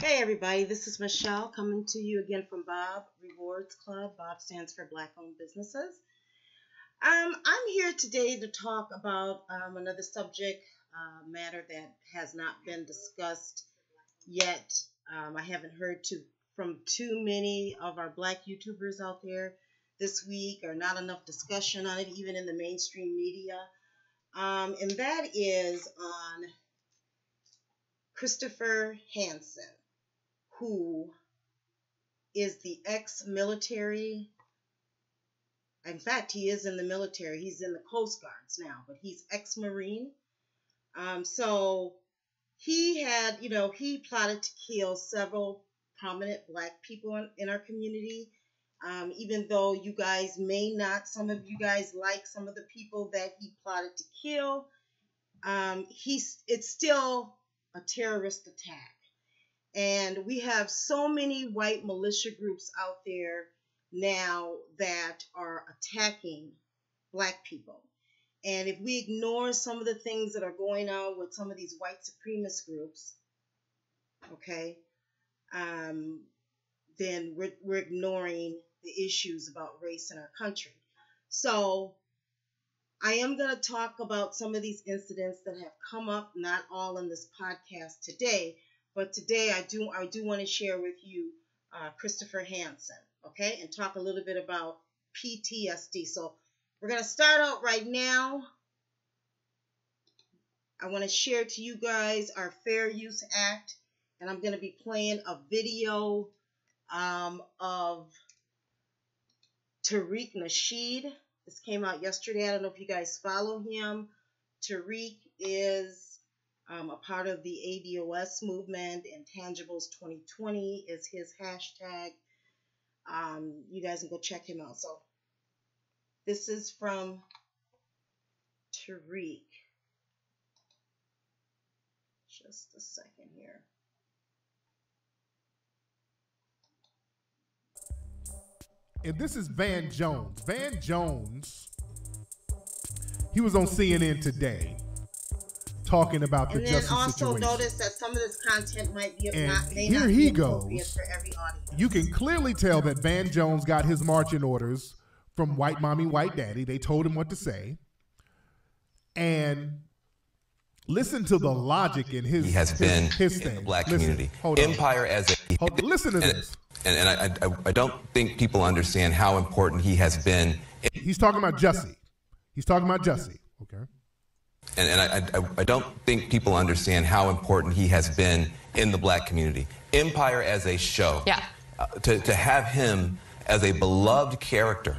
Hey everybody, this is Michelle coming to you again from Bob Rewards Club. Bob stands for Black Owned Businesses. I'm here today to talk about another subject matter that has not been discussed yet. I haven't heard from too many of our Black YouTubers out there this week, or not enough discussion on it, even in the mainstream media. And that is on Christopher Hasson, who is the ex-military. In fact, he is in the military. He's in the Coast Guards now, but he's ex-Marine. So he had, he plotted to kill several prominent Black people in our community. Even though you guys may not, some of you guys like some of the people that he plotted to kill, it's still a terrorist attack. And we have so many white militia groups out there now that are attacking Black people. And if we ignore some of the things that are going on with some of these white supremacist groups, okay, then we're ignoring the issues about race in our country. So I am going to talk about some of these incidents that have come up, not all in this podcast today, but today I do want to share with you Christopher Hasson, okay, and talk a little bit about PTSD. So we're going to start out right now. I want to share to you guys our Fair Use Act, and I'm going to be playing a video of Tariq Nasheed. This came out yesterday. I don't know if you guys follow him. Tariq is a part of the ADOS movement. Intangibles 2020 is his hashtag. You guys can go check him out. So this is from Tariq. Just a second here. And this is Van Jones. Van Jones, he was on CNN today talking about the Jussie situation. And then also notice that some of this content might be and not here he goes. For every audience. You can clearly tell that Van Jones got his marching orders from white mommy, white daddy. They told him what to say. And listen to the logic in his he has been his in thing. the Black Listen, community. hold on. Empire as a listen to this. And I don't think people understand how important he has been. He's talking about Jussie. He's talking about Jussie. Okay. And I don't think people understand how important he has been in the Black community. Empire as a show. Yeah. To have him as a beloved character,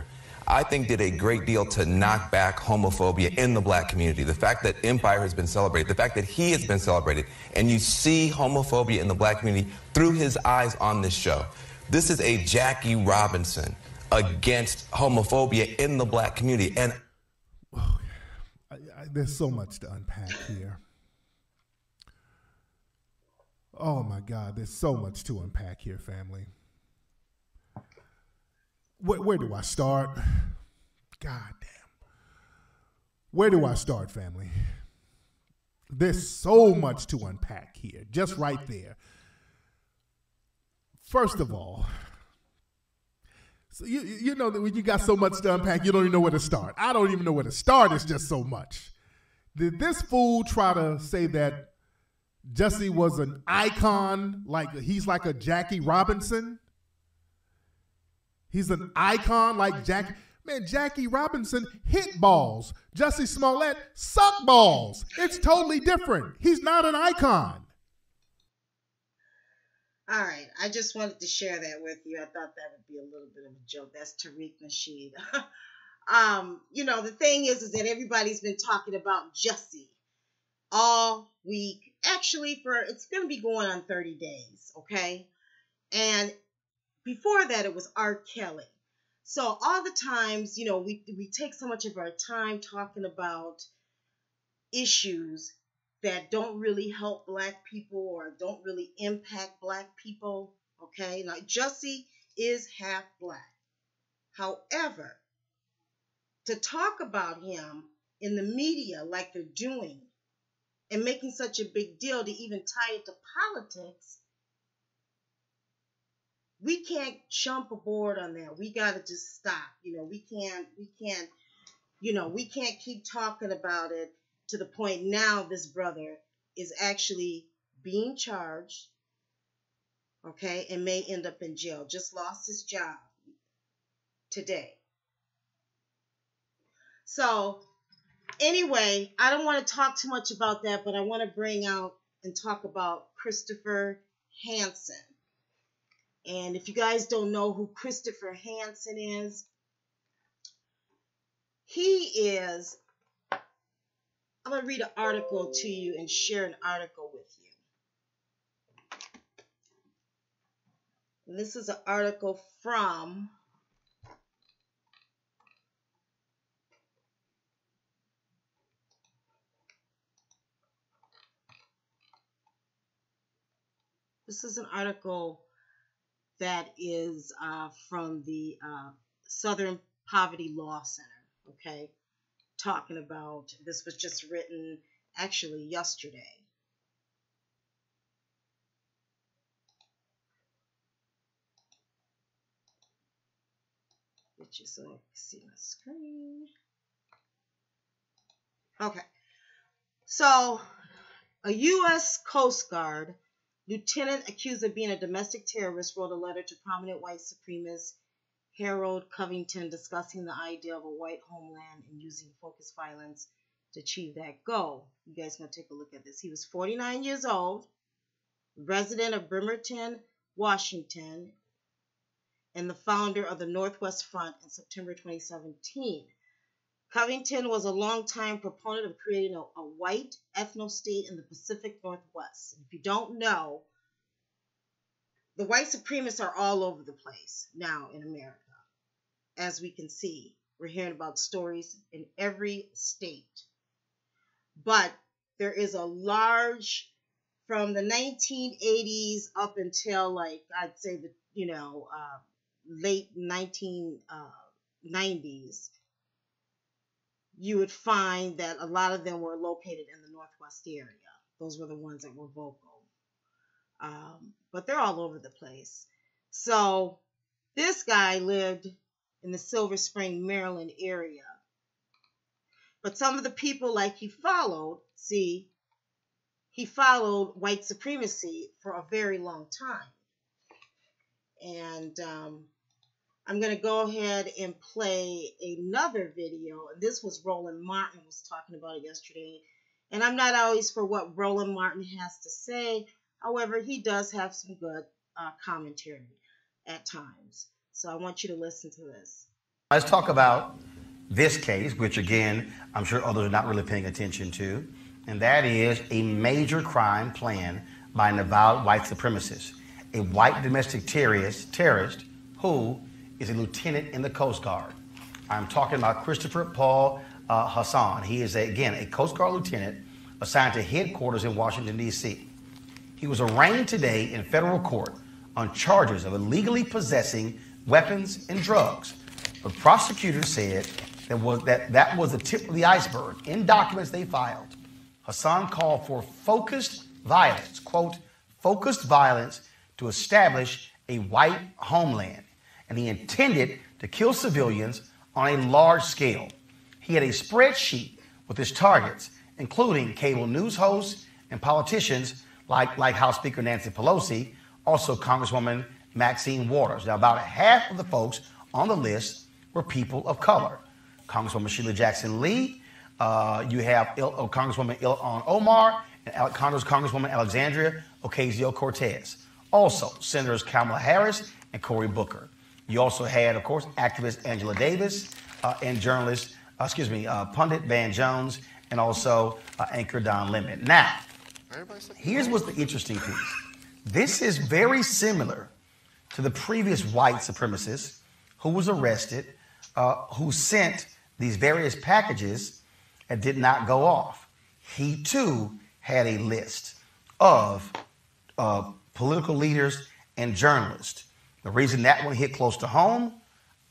I think did a great deal to knock back homophobia in the Black community. The fact that Empire has been celebrated, the fact that he has been celebrated, and you see homophobia in the Black community through his eyes on this show. This is a Jackie Robinson against homophobia in the Black community. And there's so much to unpack here. Oh my God, there's so much to unpack here, family. Where do I start? God damn. Where do I start, family? There's so much to unpack here, just right there. First of all, so you know that when you got so much to unpack, you don't even know where to start. I don't even know where to start. It's just so much. Did this fool try to say that Jussie was an icon, like he's like a Jackie Robinson? He's an icon like Jackie. Man, Jackie Robinson hit balls. Jussie Smollet suck balls. It's totally different. He's not an icon. All right, I just wanted to share that with you. I thought that would be a little bit of a joke. That's Tariq Nasheed. The thing is that everybody's been talking about Jussie all week. Actually, it's going to be going on 30 days, okay? And before that, it was R.Kelly. So all the times, we take so much of our time talking about issues that don't really help Black people or don't really impact Black people, okay? Now, Jussie is half Black. However, to talk about him in the media like they're doing and making such a big deal to even tie it to politics we can't jump aboard on that. We got to just stop. We can't keep talking about it to the point now this brother is actually being charged, okay, and may end up in jail. Just lost his job today. So anyway, I don't want to talk too much about that, but I want to bring out and talk about Christopher Hasson. And if you guys don't know who Christopher Hasson is, I'm going to read an article to you and share an article with you. And this is an article from that is from the Southern Poverty Law Center, okay? Talking about, this was just written actually yesterday. So I can see my screen. Okay. So, a U.S. Coast Guard lieutenant accused of being a domestic terrorist wrote a letter to prominent white supremacist Harold Covington discussing the idea of a white homeland and using focused violence to achieve that goal. You guys can take a look at this. He was 49 years old, resident of Bremerton, Washington, and the founder of the Northwest Front in September 2017. Covington was a longtime proponent of creating a white ethno-state in the Pacific Northwest. If you don't know, the white supremacists are all over the place now in America. As we can see, we're hearing about stories in every state. But there is a large, from the 1980s up until, like, I'd say the, late 1990s, you would find that a lot of them were located in the Northwest area. Those were the ones that were vocal. But they're all over the place. So this guy lived in the Silver Spring, Maryland area. But some of the people he followed white supremacy for a very long time. And I'm going to go ahead and play another video. This was Roland Martin was talking about it yesterday. And I'm not always for what Roland Martin has to say. However, he does have some good commentary at times. So I want you to listen to this. Let's talk about this case, which again, I'm sure others are not really paying attention to. And that is a major crime planned by an avowed white supremacist, a white domestic terrorist who is a lieutenant in the Coast Guard. I'm talking about Christopher Paul Hasson. He is, again, a Coast Guard lieutenant assigned to headquarters in Washington, D.C. He was arraigned today in federal court on charges of illegally possessing weapons and drugs. But prosecutors said that was the tip of the iceberg. In documents they filed, Hasson called for focused violence, quote, focused violence to establish a white homeland. And he intended to kill civilians on a large scale. He had a spreadsheet with his targets, including cable news hosts and politicians like House Speaker Nancy Pelosi, also Congresswoman Maxine Waters. Now, about half of the folks on the list were people of color. Congresswoman Sheila Jackson Lee, you have Congresswoman Ilhan Omar, and Congresswoman Alexandria Ocasio-Cortez. Also, Senators Kamala Harris and Cory Booker. You also had, of course, activist Angela Davis and journalist, pundit Van Jones, and also anchor Don Lemon. Now, here's what's the interesting piece. This is very similar to the previous white supremacist who was arrested, who sent these various packages that did not go off. He, too, had a list of political leaders and journalists. The reason that one hit close to home,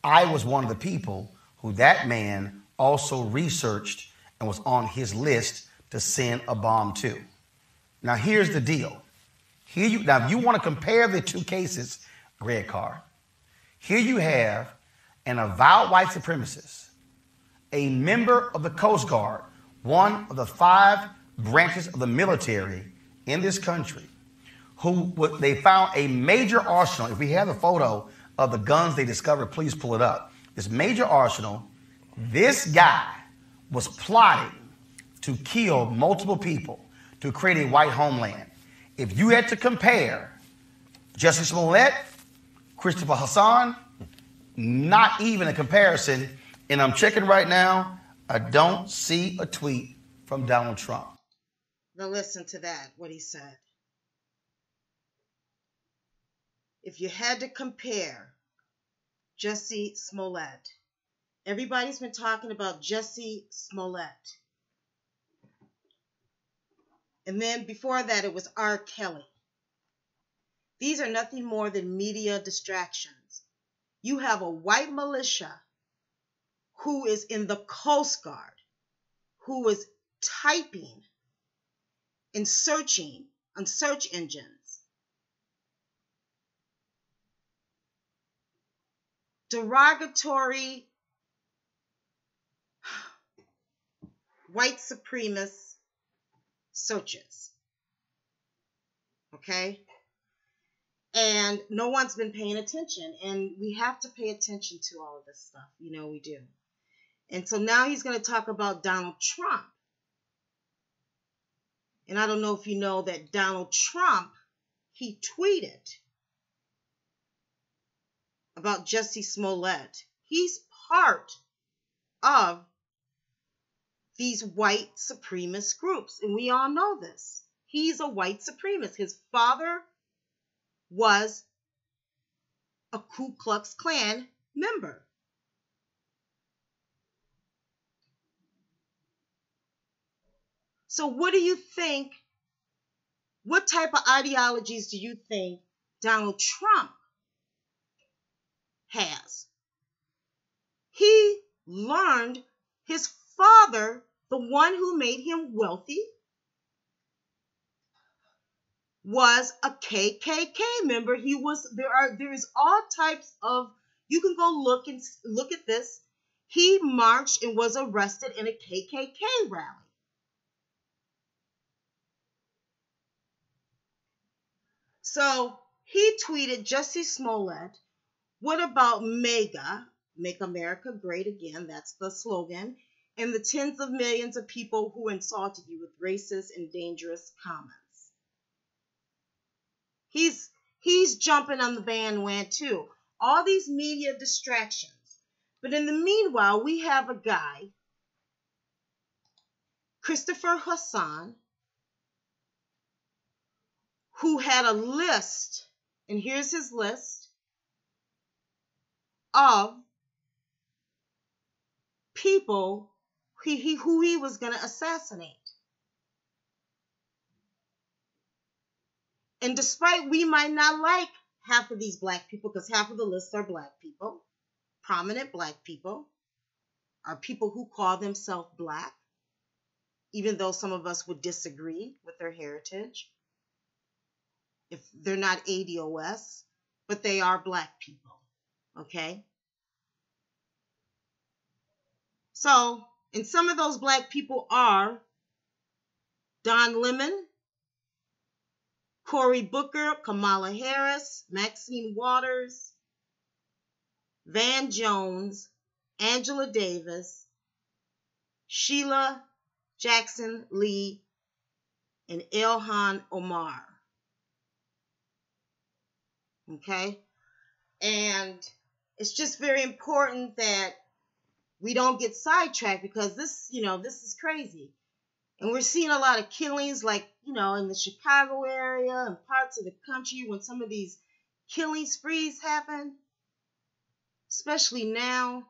I was one of the people who that man also researched and was on his list to send a bomb to. Now, here's the deal. Now, if you want to compare the two cases, red card. Here you have an avowed white supremacist, a member of the Coast Guard, one of the 5 branches of the military in this country, who they found a major arsenal. If we have a photo of the guns they discovered, please pull it up. This major arsenal, this guy was plotting to kill multiple people to create a white homeland. If you had to compare Jussie Smollet, Christopher Hasson, not even a comparison. And I'm checking right now, I don't see a tweet from Donald Trump. Now listen to that, what he said. If you had to compare Jussie Smollett, everybody's been talking about Jussie Smollett. And then before that, it was R.Kelly. These are nothing more than media distractions. You have a white militia who is in the Coast Guard, who is typing and searching on search engines, derogatory white supremacist searches. Okay? And no one's been paying attention. And we have to pay attention to all of this stuff. You know we do. And so now he's going to talk about Donald Trump. And I don't know if you know that Donald Trump, he tweeted about Jussie Smollett. He's part of these white supremacist groups. And we all know this. He's a white supremacist. His father was a Ku Klux Klan member. So what do you think? What type of ideologies do you think Donald Trump has? He learned his father, the one who made him wealthy, was a KKK member. He was there is all types of, you can go look at this. He marched and was arrested in a KKK rally. So he tweeted, Jussie Smollett, what about MAGA, Make America Great Again, that's the slogan, and the tens of millions of people who insulted you with racist and dangerous comments. He's jumping on the bandwagon too. All these media distractions. But in the meanwhile, we have a guy, Christopher Hasson, who had a list, and here's his list, of people who he was going to assassinate. And despite we might not like half of these black people, because half of the lists are black people, prominent black people, are people who call themselves black, even though some of us would disagree with their heritage. If they're not ADOS, but they are black people, okay? So, and some of those black people are Don Lemon, Cory Booker, Kamala Harris, Maxine Waters, Van Jones, Angela Davis, Sheila Jackson Lee, and Ilhan Omar. Okay? And it's just very important that we don't get sidetracked, because this is crazy. And we're seeing a lot of killings, like, in the Chicago area and parts of the country when some of these killing sprees happen, especially now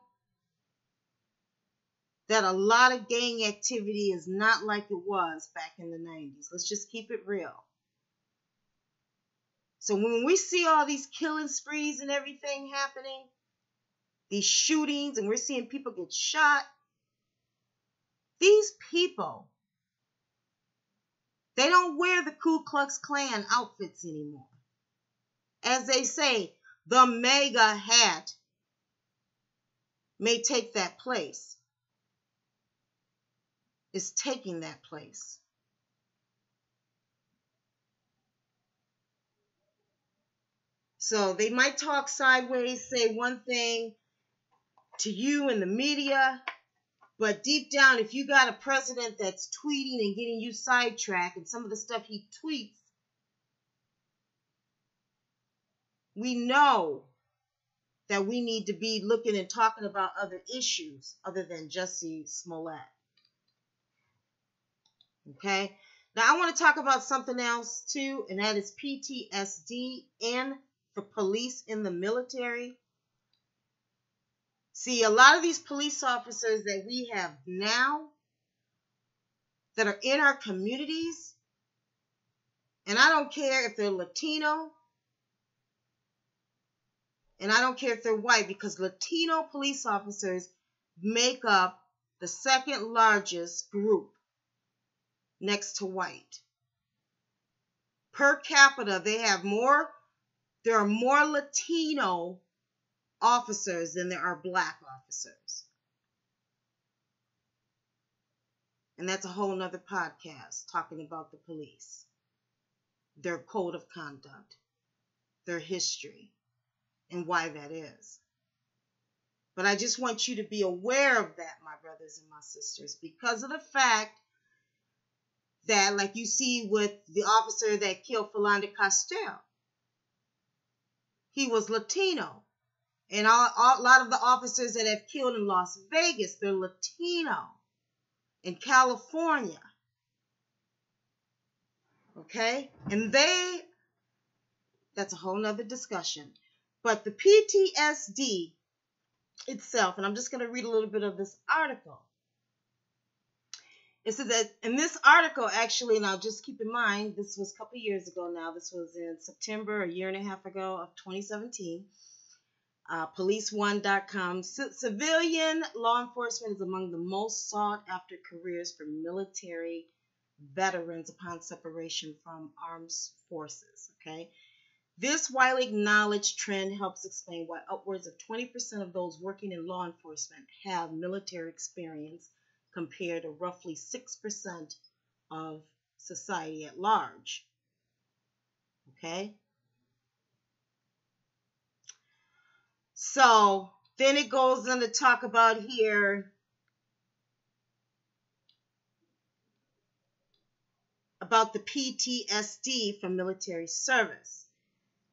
that a lot of gang activity is not like it was back in the 90s. Let's just keep it real. So when we see all these killing sprees and everything happening, these shootings, and we're seeing people get shot, these people, they don't wear the Ku Klux Klan outfits anymore. As they say, the MAGA hat may take that place, is taking that place. So they might talk sideways, say one thing to you in the media, but deep down, if you got a president that's tweeting and getting you sidetracked, and some of the stuff he tweets, we know that we need to be looking and talking about other issues other than Jussie Smollet. Okay? Now, I want to talk about something else, too, and that is PTSD and the police in the military. See, a lot of these police officers that we have now that are in our communities, and I don't care if they're Latino, and I don't care if they're white, because Latino police officers make up the second largest group next to white. Per capita, there are more Latino officers than there are black officers. And that's a whole nother podcast talking about the police, their code of conduct, their history, and why that is. But I just want you to be aware of that, my brothers and my sisters, because of the fact that, like you see with the officer that killed Philando Castile, he was Latino. And a lot of the officers that have killed in Las Vegas, they're Latino. In California. Okay? And that's a whole nother discussion. But the PTSD itself, and I'm just going to read a little bit of this article. It says that in this article, actually, now just keep in mind, this was a couple years ago now. This was in September, a year and a half ago of 2017. Police1.com. Civilian law enforcement is among the most sought after careers for military veterans upon separation from armed forces. Okay, this widely acknowledged trend helps explain why upwards of 20% of those working in law enforcement have military experience, compared to roughly 6% of society at large. Okay. So then it goes on to talk about here about the PTSD from military service.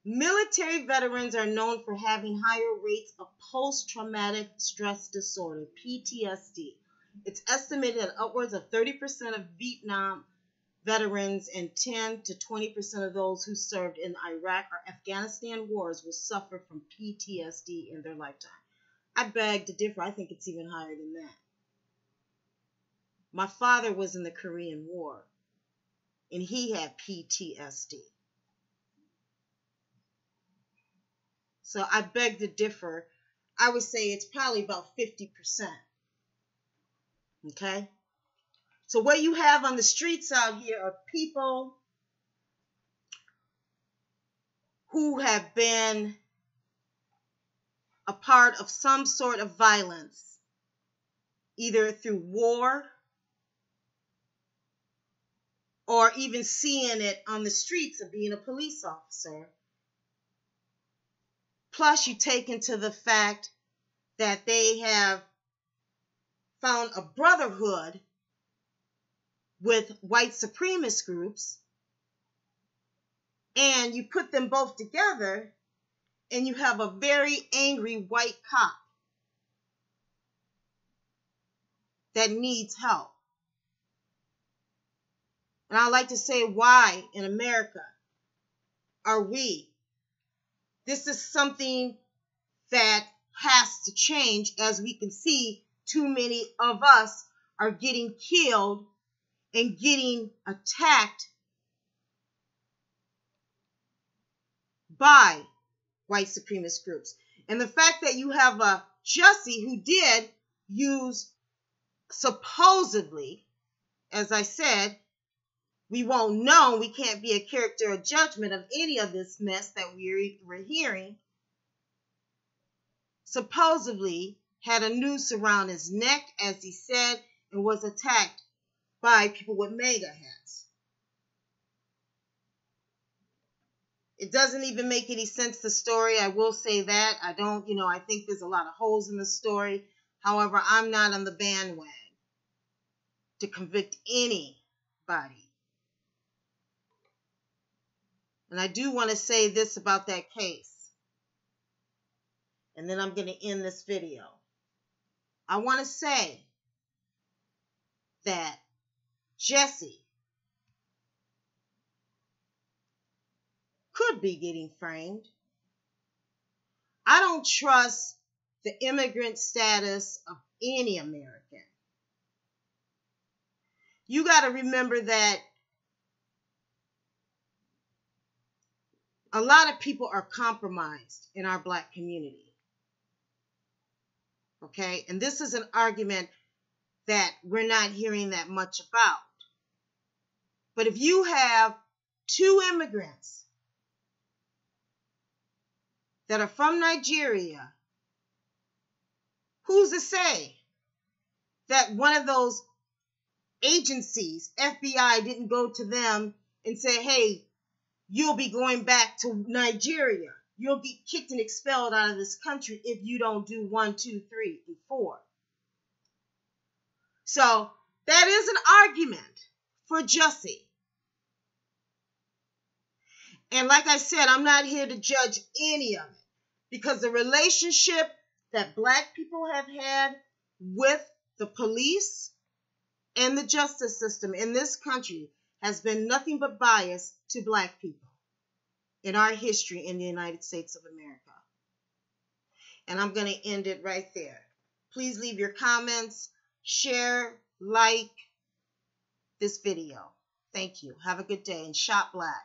Military veterans are known for having higher rates of post-traumatic stress disorder, PTSD. It's estimated that upwards of 30% of Vietnam veterans and 10 to 20% of those who served in Iraq or Afghanistan wars will suffer from PTSD in their lifetime. I beg to differ. I think it's even higher than that. My father was in the Korean War, and he had PTSD. So I beg to differ. I would say it's probably about 50%. Okay? So what you have on the streets out here are people who have been a part of some sort of violence, either through war or even seeing it on the streets of being a police officer. Plus, you take into the fact that they have found a brotherhood with white supremacist groups, and you put them both together, and you have a very angry white cop that needs help. And I like to say, why in America are we? This is something that has to change. As we can see, too many of us are getting killed and getting attacked by white supremacist groups. And the fact that you have a Jussie who did use, supposedly, as I said, we won't know, we can't be a character or judgment of any of this mess that we're hearing. supposedly had a noose around his neck, as he said, and was attacked by people with MAGA hats. It doesn't even make any sense, the story. I will say that. I think there's a lot of holes in the story. However, I'm not on the bandwagon to convict anybody. And I do want to say this about that case. And then I'm going to end this video. I want to say that Jussie could be getting framed. I don't trust the immigrant status of any American. You got to remember that a lot of people are compromised in our Black community. Okay? And this is an argument that we're not hearing that much about. But if you have 2 immigrants that are from Nigeria, who's to say that one of those agencies, FBI, didn't go to them and say, hey, you'll be going back to Nigeria. You'll get kicked and expelled out of this country if you don't do 1, 2, 3, and 4. So that is an argument for Jussie. And like I said, I'm not here to judge any of it, because the relationship that Black people have had with the police and the justice system in this country has been nothing but bias to Black people in our history in the United States of America. And I'm going to end it right there. Please leave your comments, share, like this video. Thank you. Have a good day, and shop Black.